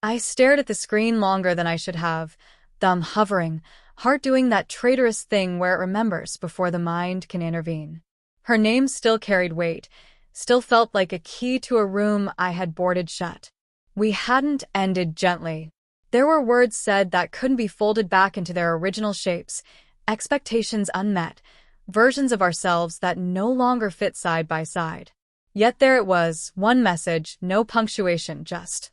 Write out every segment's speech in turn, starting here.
I stared at the screen longer than I should have, thumb hovering, heart doing that traitorous thing where it remembers before the mind can intervene. Her name still carried weight, still felt like a key to a room I had boarded shut. We hadn't ended gently. There were words said that couldn't be folded back into their original shapes, expectations unmet, versions of ourselves that no longer fit side by side. Yet there it was, one message, no punctuation, just,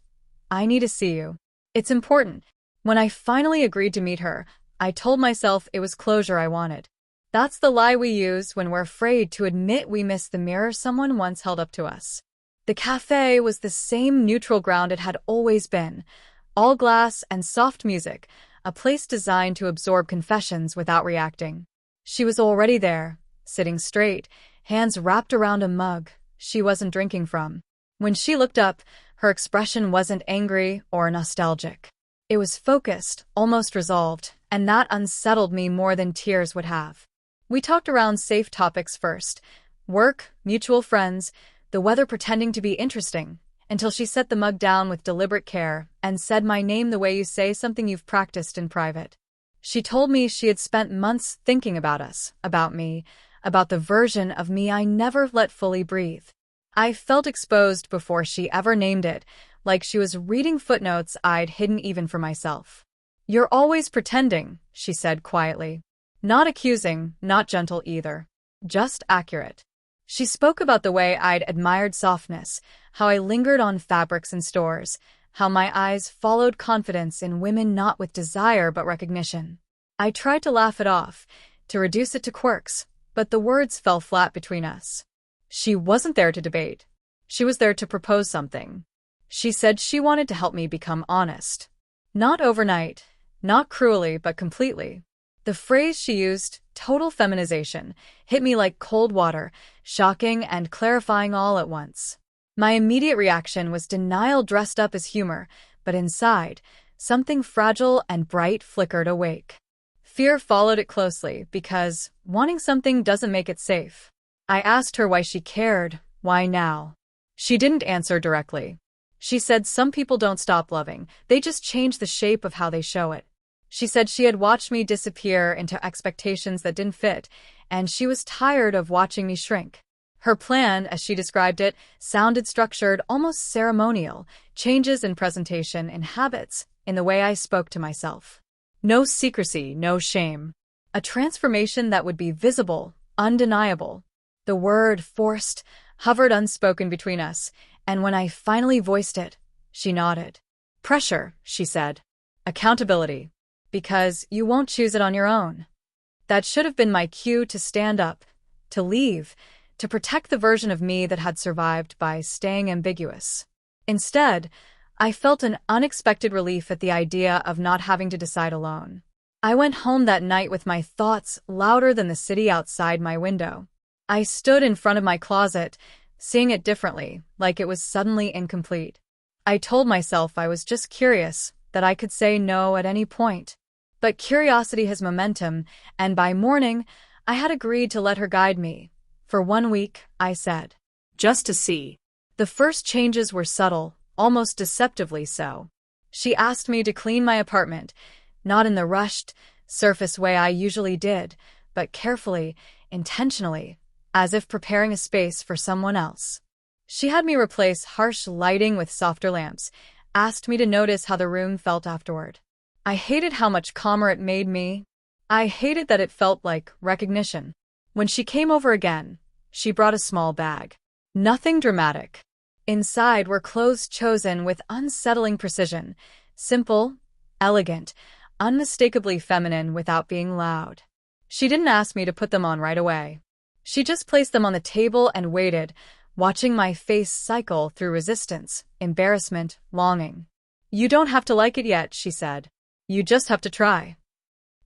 "I need to see you. It's important." When I finally agreed to meet her, I told myself it was closure I wanted. That's the lie we use when we're afraid to admit we miss the mirror someone once held up to us. The cafe was the same neutral ground it had always been. All glass and soft music, a place designed to absorb confessions without reacting. She was already there, sitting straight, hands wrapped around a mug she wasn't drinking from. When she looked up, her expression wasn't angry or nostalgic. It was focused, almost resolved, and that unsettled me more than tears would have. We talked around safe topics first. Work, mutual friends, the weather pretending to be interesting, until she set the mug down with deliberate care and said my name the way you say something you've practiced in private. She told me she had spent months thinking about us, about me, about the version of me I never let fully breathe. I felt exposed before she ever named it, like she was reading footnotes I'd hidden even for myself. "You're always pretending," she said quietly. Not accusing, not gentle either. Just accurate. She spoke about the way I'd admired softness, how I lingered on fabrics in stores, how my eyes followed confidence in women not with desire but recognition. I tried to laugh it off, to reduce it to quirks, but the words fell flat between us. She wasn't there to debate. She was there to propose something. She said she wanted to help me become honest. Not overnight, not cruelly, but completely. The phrase she used, total feminization, hit me like cold water, shocking and clarifying all at once. My immediate reaction was denial dressed up as humor, but inside, something fragile and bright flickered awake. Fear followed it closely because wanting something doesn't make it safe. I asked her why she cared, why now. She didn't answer directly. She said some people don't stop loving, they just change the shape of how they show it. She said she had watched me disappear into expectations that didn't fit, and she was tired of watching me shrink. Her plan, as she described it, sounded structured, almost ceremonial, changes in presentation, in habits, in the way I spoke to myself. No secrecy, no shame. A transformation that would be visible, undeniable. The word forced hovered unspoken between us, and when I finally voiced it, she nodded. Pressure, she said. Accountability. Because you won't choose it on your own. That should have been my cue to stand up, to leave, to protect the version of me that had survived by staying ambiguous. Instead, I felt an unexpected relief at the idea of not having to decide alone. I went home that night with my thoughts louder than the city outside my window. I stood in front of my closet, seeing it differently, like it was suddenly incomplete. I told myself I was just curious, that I could say no at any point. But curiosity has momentum, and by morning, I had agreed to let her guide me. For 1 week, I said. Just to see. The first changes were subtle, almost deceptively so. She asked me to clean my apartment, not in the rushed, surface way I usually did, but carefully, intentionally, as if preparing a space for someone else. She had me replace harsh lighting with softer lamps, asked me to notice how the room felt afterward. I hated how much calmer it made me. I hated that it felt like recognition. When she came over again, she brought a small bag. Nothing dramatic. Inside were clothes chosen with unsettling precision, simple, elegant, unmistakably feminine without being loud. She didn't ask me to put them on right away. She just placed them on the table and waited, watching my face cycle through resistance, embarrassment, longing. You don't have to like it yet, she said. You just have to try.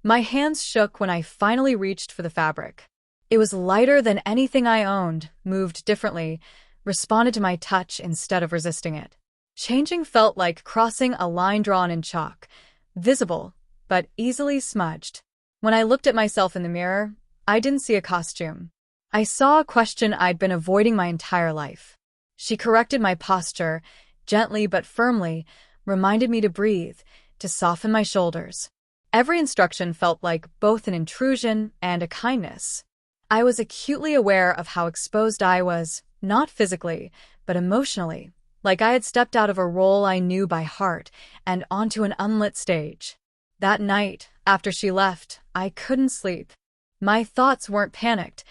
My hands shook when I finally reached for the fabric. It was lighter than anything I owned, moved differently, responded to my touch instead of resisting it. Changing felt like crossing a line drawn in chalk, visible, but easily smudged. When I looked at myself in the mirror, I didn't see a costume. I saw a question I'd been avoiding my entire life. She corrected my posture, gently but firmly, reminded me to breathe, to soften my shoulders. Every instruction felt like both an intrusion and a kindness. I was acutely aware of how exposed I was, not physically, but emotionally, like I had stepped out of a role I knew by heart and onto an unlit stage. That night, after she left, I couldn't sleep. My thoughts weren't panicked.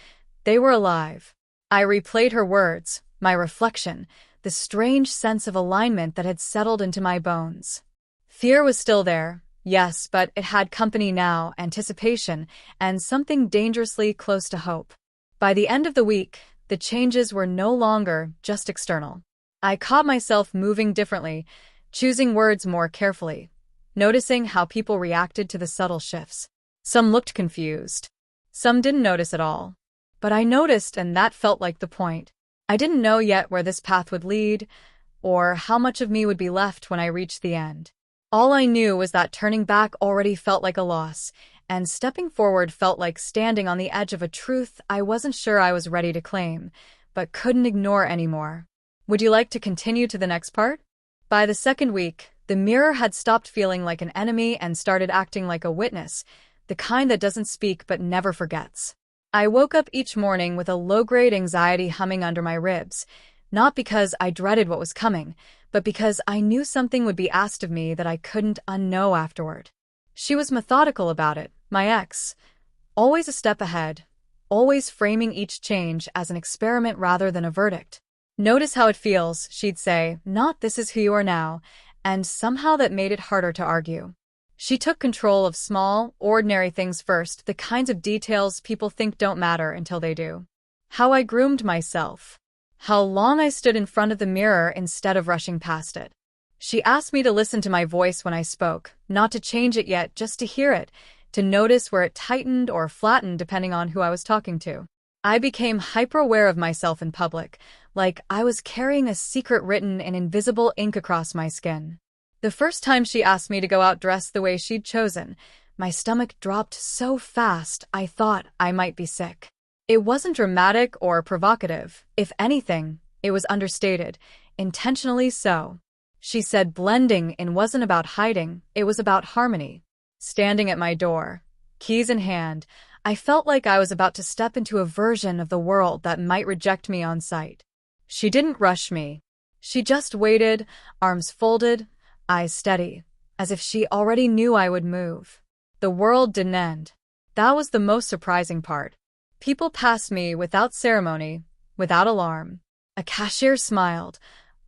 They were alive. I replayed her words, my reflection, the strange sense of alignment that had settled into my bones. Fear was still there, yes, but it had company now, anticipation, and something dangerously close to hope. By the end of the week, the changes were no longer just external. I caught myself moving differently, choosing words more carefully, noticing how people reacted to the subtle shifts. Some looked confused. Some didn't notice at all. But I noticed, and that felt like the point. I didn't know yet where this path would lead, or how much of me would be left when I reached the end. All I knew was that turning back already felt like a loss, and stepping forward felt like standing on the edge of a truth I wasn't sure I was ready to claim, but couldn't ignore anymore. Would you like to continue to the next part? By the second week, the mirror had stopped feeling like an enemy and started acting like a witness, the kind that doesn't speak but never forgets. I woke up each morning with a low-grade anxiety humming under my ribs, not because I dreaded what was coming, but because I knew something would be asked of me that I couldn't unknow afterward. She was methodical about it, my ex, always a step ahead, always framing each change as an experiment rather than a verdict. Notice how it feels, she'd say, not this is who you are now, and somehow that made it harder to argue. She took control of small, ordinary things first, the kinds of details people think don't matter until they do. How I groomed myself. How long I stood in front of the mirror instead of rushing past it. She asked me to listen to my voice when I spoke, not to change it yet, just to hear it, to notice where it tightened or flattened depending on who I was talking to. I became hyper-aware of myself in public, like I was carrying a secret written in invisible ink across my skin. The first time she asked me to go out dressed the way she'd chosen, my stomach dropped so fast I thought I might be sick. It wasn't dramatic or provocative. If anything, it was understated, intentionally so. She said blending in wasn't about hiding, it was about harmony. Standing at my door, keys in hand, I felt like I was about to step into a version of the world that might reject me on sight. She didn't rush me. She just waited, arms folded, eyes steady, as if she already knew I would move. The world didn't end. That was the most surprising part. People passed me without ceremony, without alarm. A cashier smiled,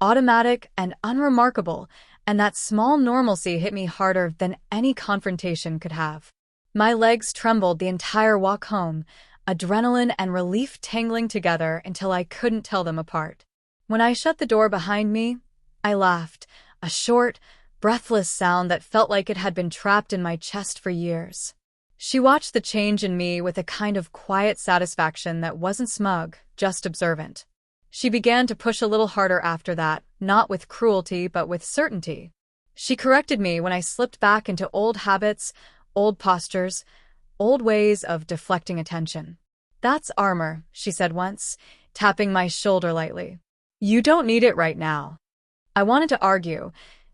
automatic and unremarkable, and that small normalcy hit me harder than any confrontation could have. My legs trembled the entire walk home, adrenaline and relief tangling together until I couldn't tell them apart. When I shut the door behind me, I laughed, a short, breathless sound that felt like it had been trapped in my chest for years. She watched the change in me with a kind of quiet satisfaction that wasn't smug, just observant. She began to push a little harder after that, not with cruelty but with certainty. She corrected me when I slipped back into old habits, old postures, old ways of deflecting attention. "That's armor," she said once, tapping my shoulder lightly. "You don't need it right now." I wanted to argue,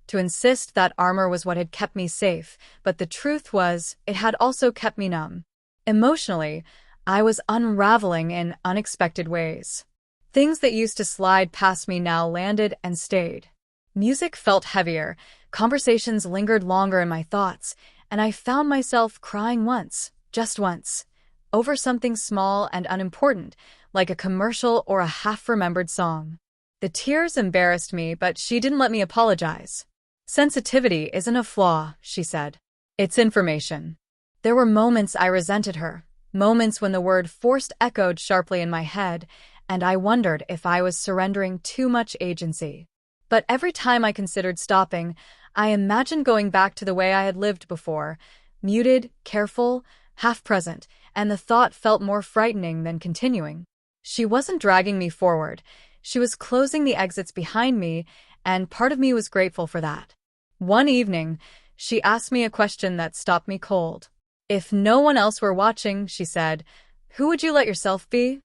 to insist that armor was what had kept me safe, but the truth was, it had also kept me numb. Emotionally, I was unraveling in unexpected ways. Things that used to slide past me now landed and stayed. Music felt heavier, conversations lingered longer in my thoughts, and I found myself crying once, just once, over something small and unimportant, like a commercial or a half-remembered song. The tears embarrassed me, but she didn't let me apologize. "Sensitivity isn't a flaw," she said. "It's information." There were moments I resented her, moments when the word forced echoed sharply in my head, and I wondered if I was surrendering too much agency. But every time I considered stopping, I imagined going back to the way I had lived before, muted, careful, half-present, and the thought felt more frightening than continuing. She wasn't dragging me forward. She was closing the exits behind me, and part of me was grateful for that. One evening, she asked me a question that stopped me cold. "If no one else were watching," she said, "who would you let yourself be?"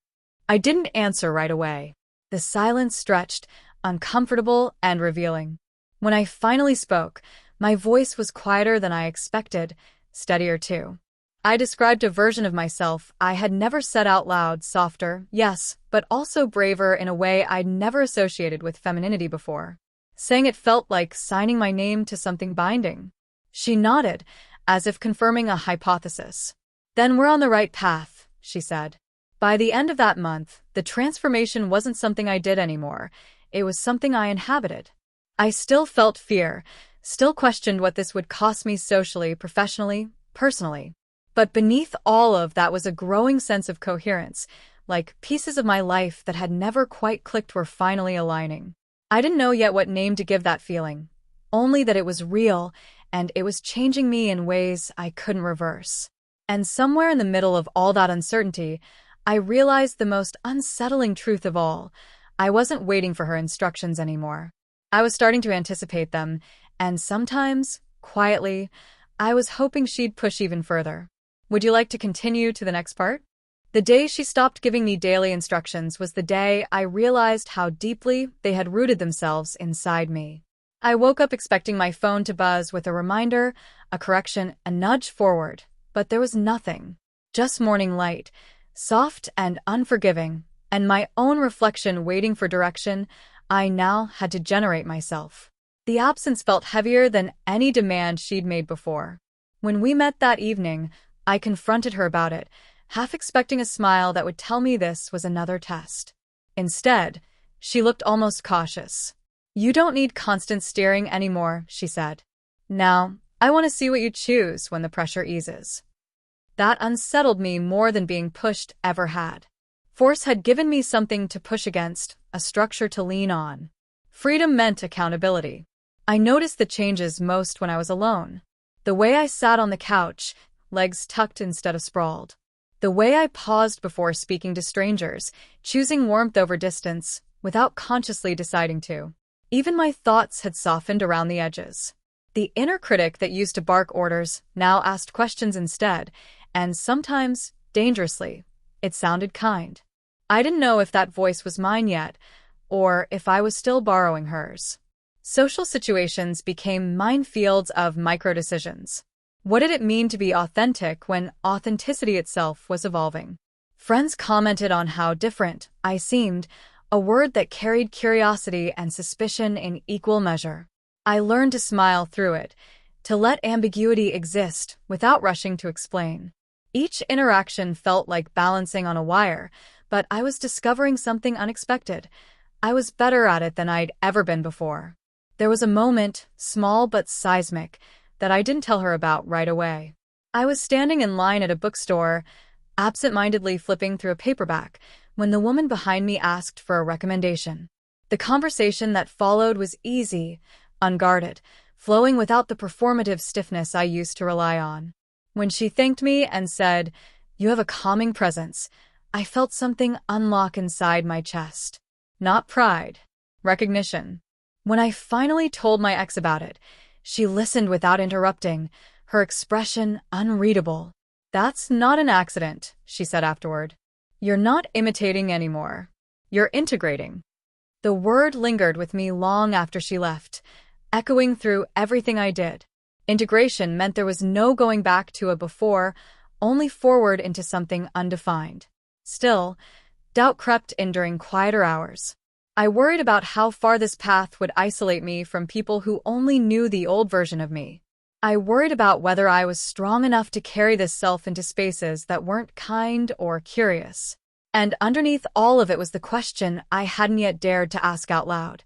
I didn't answer right away. The silence stretched, uncomfortable and revealing. When I finally spoke, my voice was quieter than I expected, steadier too. I described a version of myself I had never said out loud, softer, yes, but also braver in a way I'd never associated with femininity before. Saying it felt like signing my name to something binding. She nodded, as if confirming a hypothesis. Then we're on the right path, she said. By the end of that month, the transformation wasn't something I did anymore. It was something I inhabited. I still felt fear, still questioned what this would cost me socially, professionally, personally. But beneath all of that was a growing sense of coherence, like pieces of my life that had never quite clicked were finally aligning. I didn't know yet what name to give that feeling, only that it was real, and it was changing me in ways I couldn't reverse. And somewhere in the middle of all that uncertainty, I realized the most unsettling truth of all. I wasn't waiting for her instructions anymore. I was starting to anticipate them, and sometimes, quietly, I was hoping she'd push even further. Would you like to continue to the next part? The day she stopped giving me daily instructions was the day I realized how deeply they had rooted themselves inside me. I woke up expecting my phone to buzz with a reminder, a correction, a nudge forward, but there was nothing. Just morning light, soft and unforgiving, and my own reflection waiting for direction I now had to generate myself. The absence felt heavier than any demand she'd made before. When we met that evening, I confronted her about it, half expecting a smile that would tell me this was another test. Instead, she looked almost cautious. You don't need constant steering anymore, she said. Now, I want to see what you choose when the pressure eases. That unsettled me more than being pushed ever had. Force had given me something to push against, a structure to lean on. Freedom meant accountability. I noticed the changes most when I was alone. The way I sat on the couch, legs tucked instead of sprawled. The way I paused before speaking to strangers, choosing warmth over distance, without consciously deciding to. Even my thoughts had softened around the edges. The inner critic that used to bark orders now asked questions instead, and sometimes, dangerously, it sounded kind. I didn't know if that voice was mine yet, or if I was still borrowing hers. Social situations became minefields of micro-decisions. What did it mean to be authentic when authenticity itself was evolving? Friends commented on how different I seemed, a word that carried curiosity and suspicion in equal measure. I learned to smile through it, to let ambiguity exist without rushing to explain. Each interaction felt like balancing on a wire, but I was discovering something unexpected. I was better at it than I'd ever been before. There was a moment, small but seismic, that I didn't tell her about right away. I was standing in line at a bookstore, absent-mindedly flipping through a paperback, when the woman behind me asked for a recommendation. The conversation that followed was easy, unguarded, flowing without the performative stiffness I used to rely on. When she thanked me and said, "You have a calming presence," I felt something unlock inside my chest. Not pride, recognition. When I finally told my ex about it, she listened without interrupting, her expression unreadable. "That's not an accident," she said afterward. "You're not imitating anymore. You're integrating." The word lingered with me long after she left, echoing through everything I did. Integration meant there was no going back to a before, only forward into something undefined. Still, doubt crept in during quieter hours. I worried about how far this path would isolate me from people who only knew the old version of me. I worried about whether I was strong enough to carry this self into spaces that weren't kind or curious. And underneath all of it was the question I hadn't yet dared to ask out loud.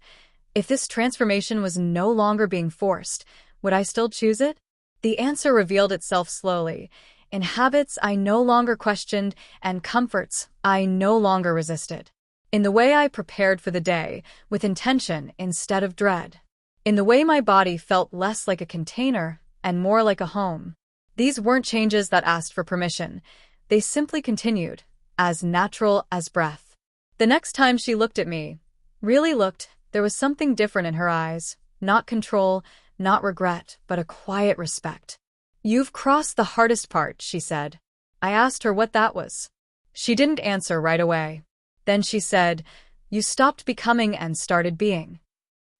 If this transformation was no longer being forced, would I still choose it? The answer revealed itself slowly, in habits I no longer questioned and comforts I no longer resisted. In the way I prepared for the day, with intention instead of dread. In the way my body felt less like a container and more like a home. These weren't changes that asked for permission. They simply continued, as natural as breath. The next time she looked at me, really looked, there was something different in her eyes. Not control, not regret, but a quiet respect. "You've crossed the hardest part," she said. I asked her what that was. She didn't answer right away. Then she said, "You stopped becoming and started being."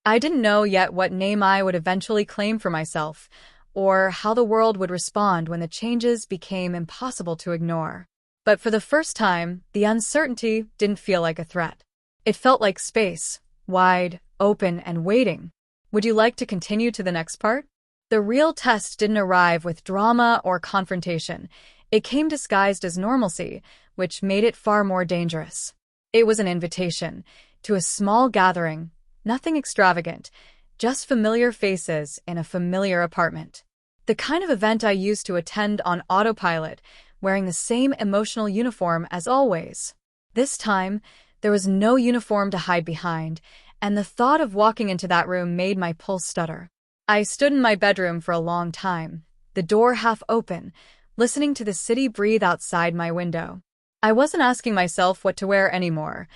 I didn't know yet what name I would eventually claim for myself, or how the world would respond when the changes became impossible to ignore. But for the first time, the uncertainty didn't feel like a threat. It felt like space, wide, open, and waiting. Would you like to continue to the next part? The real test didn't arrive with drama or confrontation. It came disguised as normalcy, which made it far more dangerous. It was an invitation to a small gathering, nothing extravagant, just familiar faces in a familiar apartment. The kind of event I used to attend on autopilot, wearing the same emotional uniform as always. This time, there was no uniform to hide behind, and the thought of walking into that room made my pulse stutter. I stood in my bedroom for a long time, the door half open, listening to the city breathe outside my window. I wasn't asking myself what to wear anymore.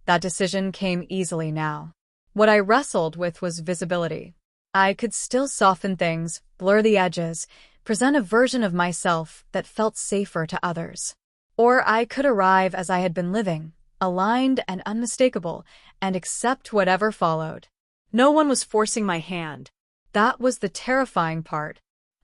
That decision came easily now. What I wrestled with was visibility. I could still soften things, blur the edges, present a version of myself that felt safer to others. Or I could arrive as I had been living, aligned and unmistakable, and accept whatever followed. No one was forcing my hand. That was the terrifying part.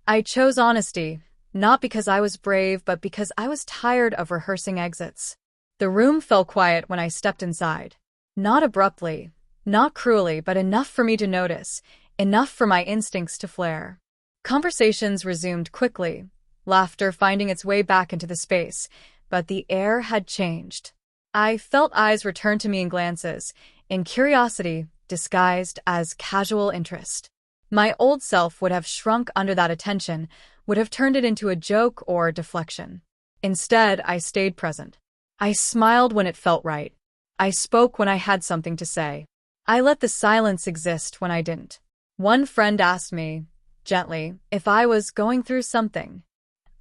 I chose honesty, not because I was brave, but because I was tired of rehearsing exits. The room fell quiet when I stepped inside. Not abruptly, not cruelly, but enough for me to notice, enough for my instincts to flare. Conversations resumed quickly, laughter finding its way back into the space, but the air had changed. I felt eyes return to me in glances, in curiosity disguised as casual interest. My old self would have shrunk under that attention, would have turned it into a joke or deflection. Instead, I stayed present. I smiled when it felt right. I spoke when I had something to say. I let the silence exist when I didn't. One friend asked me, gently, if I was going through something.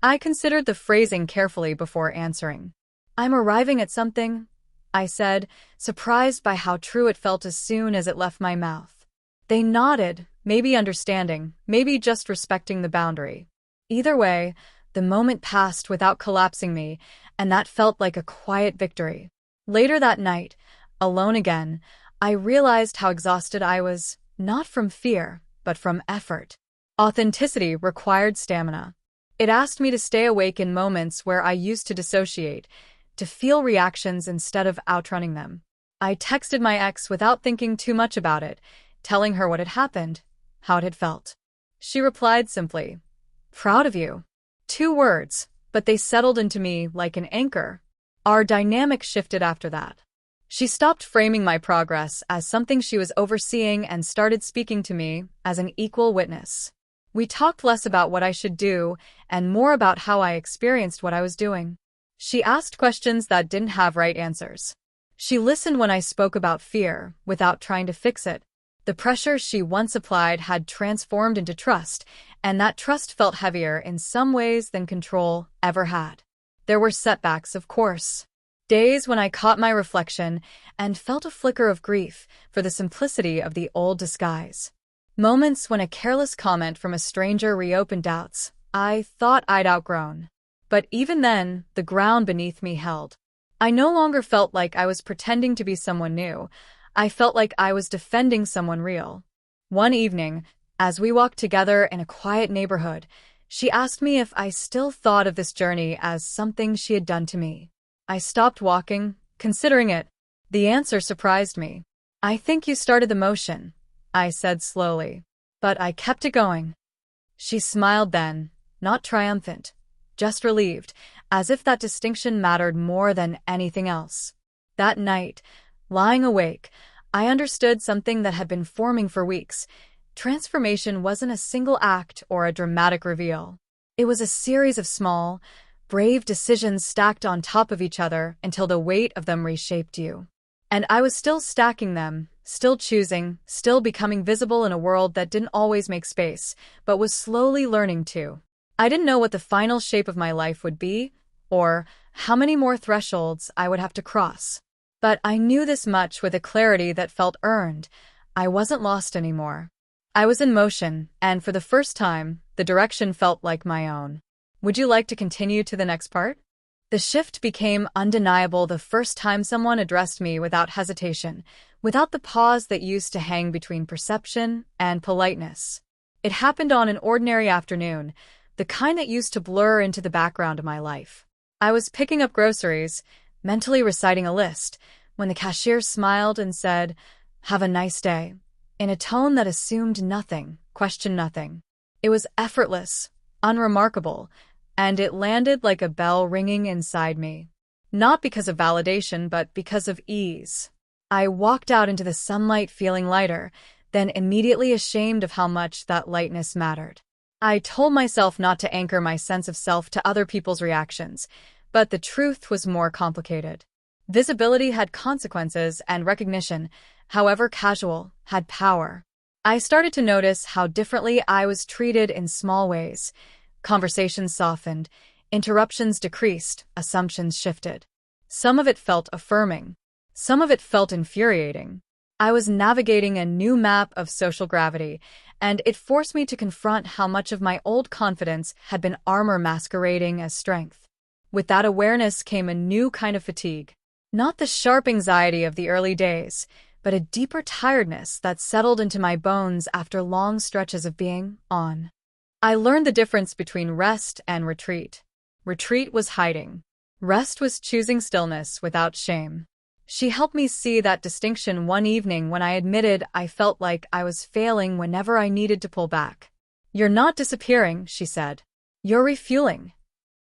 I considered the phrasing carefully before answering. I'm arriving at something, I said, surprised by how true it felt as soon as it left my mouth. They nodded, maybe understanding, maybe just respecting the boundary. Either way, the moment passed without collapsing me, and that felt like a quiet victory. Later that night, alone again, I realized how exhausted I was, not from fear, but from effort. Authenticity required stamina. It asked me to stay awake in moments where I used to dissociate, to feel reactions instead of outrunning them. I texted my ex without thinking too much about it, telling her what had happened, how it had felt. She replied simply, "Proud of you." 2 words, but they settled into me like an anchor. Our dynamic shifted after that. She stopped framing my progress as something she was overseeing and started speaking to me as an equal witness. We talked less about what I should do and more about how I experienced what I was doing. She asked questions that didn't have right answers. She listened when I spoke about fear without trying to fix it. The pressure she once applied had transformed into trust, and that trust felt heavier in some ways than control ever had. There were setbacks, of course. Days when I caught my reflection and felt a flicker of grief for the simplicity of the old disguise. Moments when a careless comment from a stranger reopened doubts I thought I'd outgrown. But even then, the ground beneath me held. I no longer felt like I was pretending to be someone new. I felt like I was defending someone real. One evening, as we walked together in a quiet neighborhood, she asked me if I still thought of this journey as something she had done to me. I stopped walking, considering it. The answer surprised me. "I think you started the motion," I said slowly. But I kept it going. She smiled then, not triumphant, just relieved, as if that distinction mattered more than anything else. That night, lying awake, I understood something that had been forming for weeks. Transformation wasn't a single act or a dramatic reveal. It was a series of small, brave decisions stacked on top of each other until the weight of them reshaped you. And I was still stacking them, still choosing, still becoming visible in a world that didn't always make space, but was slowly learning to. I didn't know what the final shape of my life would be, or how many more thresholds I would have to cross. But I knew this much with a clarity that felt earned. I wasn't lost anymore. I was in motion, and for the first time, the direction felt like my own. Would you like to continue to the next part? The shift became undeniable the first time someone addressed me without hesitation, without the pause that used to hang between perception and politeness. It happened on an ordinary afternoon, the kind that used to blur into the background of my life. I was picking up groceries, mentally reciting a list, when the cashier smiled and said, "Have a nice day," in a tone that assumed nothing, questioned nothing. It was effortless, unremarkable, and it landed like a bell ringing inside me. Not because of validation, but because of ease. I walked out into the sunlight feeling lighter, then immediately ashamed of how much that lightness mattered. I told myself not to anchor my sense of self to other people's reactions, but the truth was more complicated. Visibility had consequences, and recognition, however casual, had power. I started to notice how differently I was treated in small ways. Conversations softened, interruptions decreased, assumptions shifted. Some of it felt affirming. Some of it felt infuriating. I was navigating a new map of social gravity, and it forced me to confront how much of my old confidence had been armor masquerading as strength. With that awareness came a new kind of fatigue. Not the sharp anxiety of the early days, but a deeper tiredness that settled into my bones after long stretches of being on. I learned the difference between rest and retreat. Retreat was hiding. Rest was choosing stillness without shame. She helped me see that distinction one evening when I admitted I felt like I was failing whenever I needed to pull back. "You're not disappearing," she said. "You're refueling."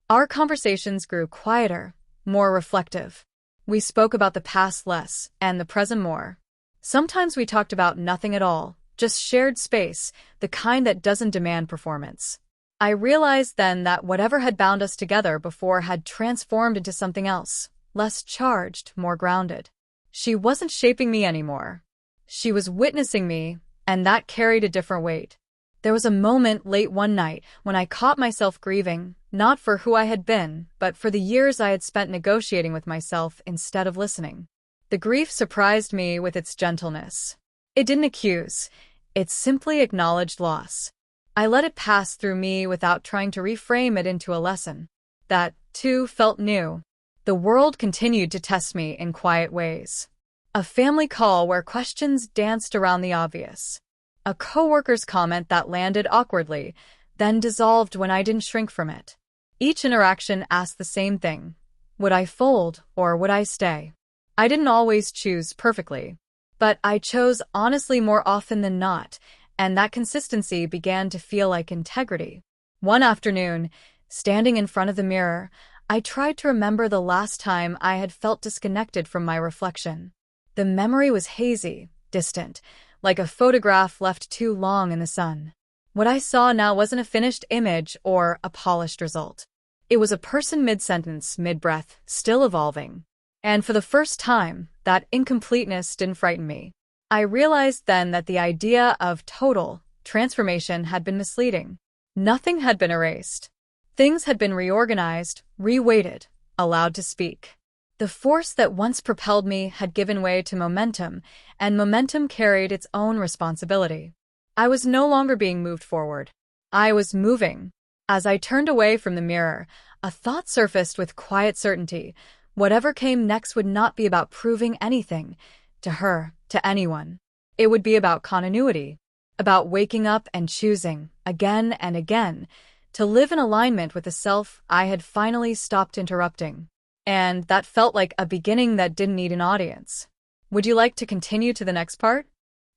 Our conversations grew quieter, more reflective. We spoke about the past less, and the present more. Sometimes we talked about nothing at all, just shared space, the kind that doesn't demand performance. I realized then that whatever had bound us together before had transformed into something else, less charged, more grounded. She wasn't shaping me anymore. She was witnessing me, and that carried a different weight. There was a moment late one night when I caught myself grieving, not for who I had been, but for the years I had spent negotiating with myself instead of listening. The grief surprised me with its gentleness. It didn't accuse. It simply acknowledged loss. I let it pass through me without trying to reframe it into a lesson. That, too, felt new. The world continued to test me in quiet ways. A family call where questions danced around the obvious. A coworker's comment that landed awkwardly, then dissolved when I didn't shrink from it. Each interaction asked the same thing. Would I fold, or would I stay? I didn't always choose perfectly, but I chose honestly more often than not, and that consistency began to feel like integrity. One afternoon, standing in front of the mirror, I tried to remember the last time I had felt disconnected from my reflection. The memory was hazy, distant, like a photograph left too long in the sun. What I saw now wasn't a finished image or a polished result. It was a person mid-sentence, mid-breath, still evolving. And for the first time, that incompleteness didn't frighten me. I realized then that the idea of total transformation had been misleading. Nothing had been erased. Things had been reorganized, reweighted, allowed to speak. The force that once propelled me had given way to momentum, and momentum carried its own responsibility. I was no longer being moved forward. I was moving. As I turned away from the mirror, a thought surfaced with quiet certainty. Whatever came next would not be about proving anything, to her, to anyone. It would be about continuity, about waking up and choosing, again and again, to live in alignment with the self I had finally stopped interrupting. And that felt like a beginning that didn't need an audience. Would you like to continue to the next part?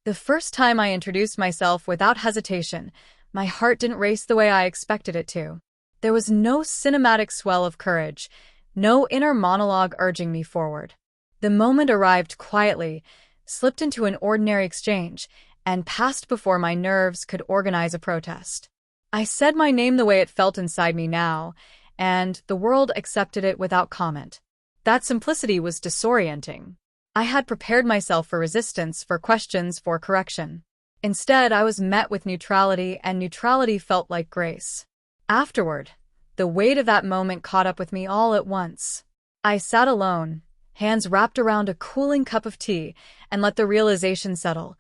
The first time I introduced myself without hesitation, my heart didn't race the way I expected it to. There was no cinematic swell of courage, no inner monologue urging me forward. The moment arrived quietly, slipped into an ordinary exchange, and passed before my nerves could organize a protest. I said my name the way it felt inside me now, and the world accepted it without comment. That simplicity was disorienting. I had prepared myself for resistance, for questions, for correction. Instead, I was met with neutrality, and neutrality felt like grace. Afterward, the weight of that moment caught up with me all at once. I sat alone, hands wrapped around a cooling cup of tea, and let the realization settle.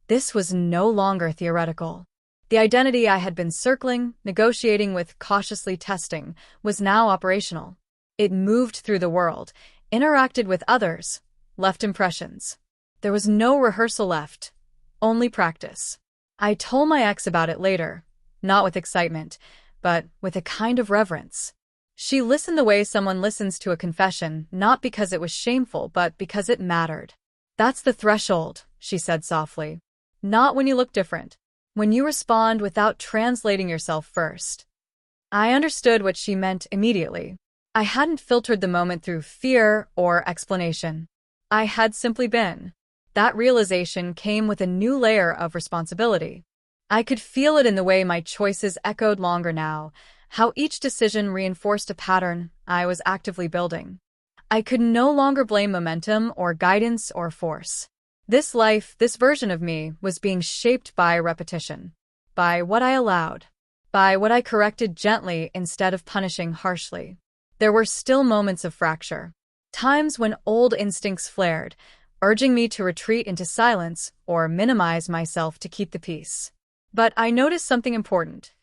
This was no longer theoretical. The identity I had been circling, negotiating with, cautiously testing, was now operational. It moved through the world, interacted with others, left impressions. There was no rehearsal left, only practice. I told my ex about it later, not with excitement, but with a kind of reverence. She listened the way someone listens to a confession, not because it was shameful, but because it mattered. That's the threshold, she said softly. Not when you look different. When you respond without translating yourself first. I understood what she meant immediately. I hadn't filtered the moment through fear or explanation. I had simply been. That realization came with a new layer of responsibility. I could feel it in the way my choices echoed longer now, how each decision reinforced a pattern I was actively building. I could no longer blame momentum or guidance or force. This life, this version of me, was being shaped by repetition, by what I allowed, by what I corrected gently instead of punishing harshly. There were still moments of fracture, times when old instincts flared, urging me to retreat into silence or minimize myself to keep the peace. But I noticed something important.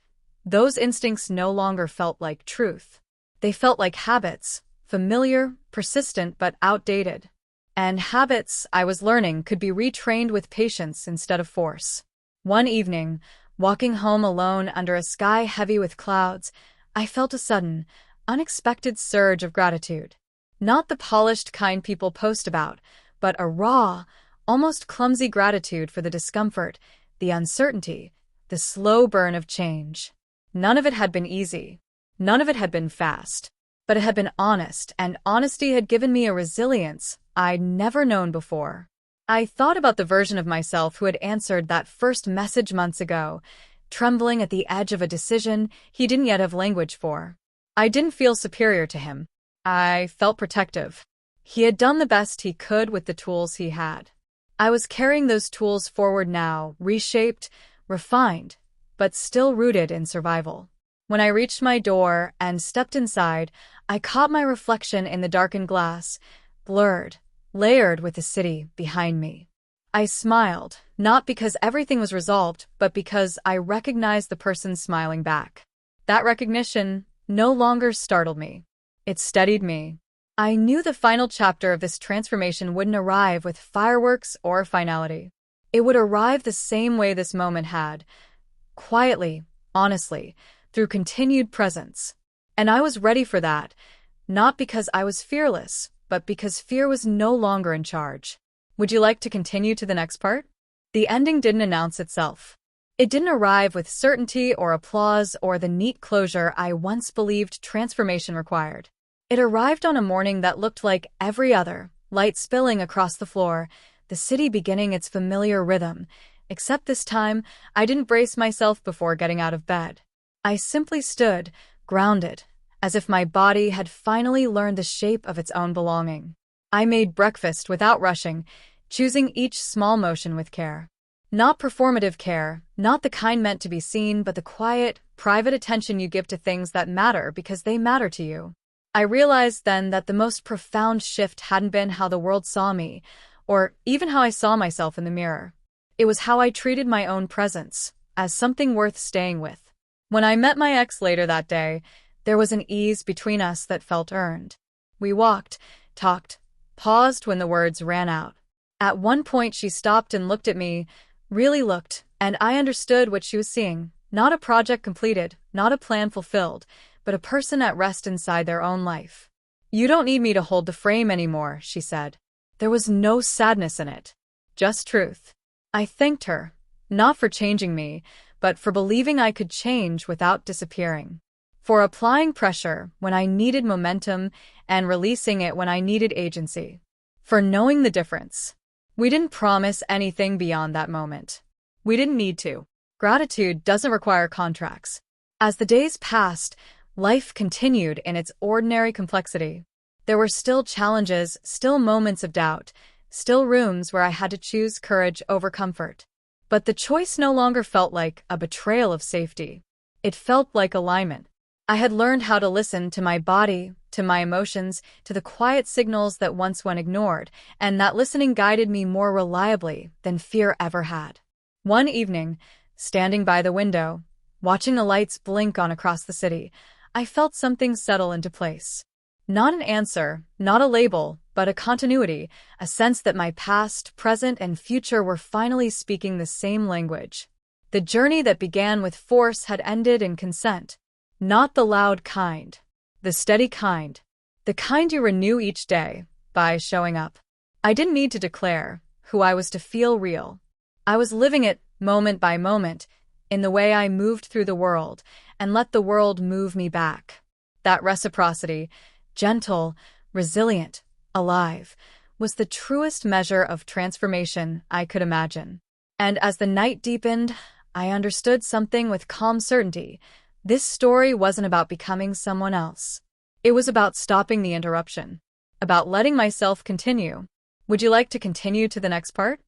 Those instincts no longer felt like truth. They felt like habits, familiar, persistent, but outdated. And habits, I was learning, could be retrained with patience instead of force. One evening, walking home alone under a sky heavy with clouds, I felt a sudden, unexpected surge of gratitude. Not the polished kind people post about, but a raw, almost clumsy gratitude for the discomfort, the uncertainty, the slow burn of change. None of it had been easy. None of it had been fast. But it had been honest, and honesty had given me a resilience I'd never known before. I thought about the version of myself who had answered that first message months ago, trembling at the edge of a decision he didn't yet have language for. I didn't feel superior to him. I felt protective. He had done the best he could with the tools he had. I was carrying those tools forward now, reshaped, refined, but still rooted in survival. When I reached my door and stepped inside, I caught my reflection in the darkened glass, blurred, layered with the city behind me. I smiled, not because everything was resolved, but because I recognized the person smiling back. That recognition no longer startled me. It steadied me. I knew the final chapter of this transformation wouldn't arrive with fireworks or finality. It would arrive the same way this moment had, quietly, honestly, through continued presence. And I was ready for that, not because I was fearless, but because fear was no longer in charge. Would you like to continue to the next part? The ending didn't announce itself. It didn't arrive with certainty or applause or the neat closure I once believed transformation required. It arrived on a morning that looked like every other, light spilling across the floor, the city beginning its familiar rhythm, except this time I didn't brace myself before getting out of bed. I simply stood, grounded, as if my body had finally learned the shape of its own belonging. I made breakfast without rushing, choosing each small motion with care. Not performative care, not the kind meant to be seen, but the quiet, private attention you give to things that matter because they matter to you. I realized then that the most profound shift hadn't been how the world saw me, or even how I saw myself in the mirror. It was how I treated my own presence, as something worth staying with. When I met my ex later that day, there was an ease between us that felt earned. We walked, talked, paused when the words ran out. At one point she stopped and looked at me, really looked, and I understood what she was seeing. Not a project completed, not a plan fulfilled, but a person at rest inside their own life. "You don't need me to hold the frame anymore," she said. There was no sadness in it, just truth. I thanked her, not for changing me, but for believing I could change without disappearing. For applying pressure when I needed momentum and releasing it when I needed agency. For knowing the difference. We didn't promise anything beyond that moment. We didn't need to. Gratitude doesn't require contracts. As the days passed, life continued in its ordinary complexity. There were still challenges, still moments of doubt, still rooms where I had to choose courage over comfort. But the choice no longer felt like a betrayal of safety. It felt like alignment. I had learned how to listen to my body, to my emotions, to the quiet signals that once went ignored, and that listening guided me more reliably than fear ever had. One evening, standing by the window, watching the lights blink on across the city, I felt something settle into place. Not an answer, not a label, but a continuity, a sense that my past, present, and future were finally speaking the same language. The journey that began with force had ended in consent. Not the loud kind, the steady kind, the kind you renew each day by showing up. I didn't need to declare who I was to feel real. I was living it moment by moment, in the way I moved through the world and let the world move me back. That reciprocity, gentle, resilient, alive, was the truest measure of transformation I could imagine. And as the night deepened, I understood something with calm certainty. This story wasn't about becoming someone else. It was about stopping the interruption, about letting myself continue. Would you like to continue to the next part?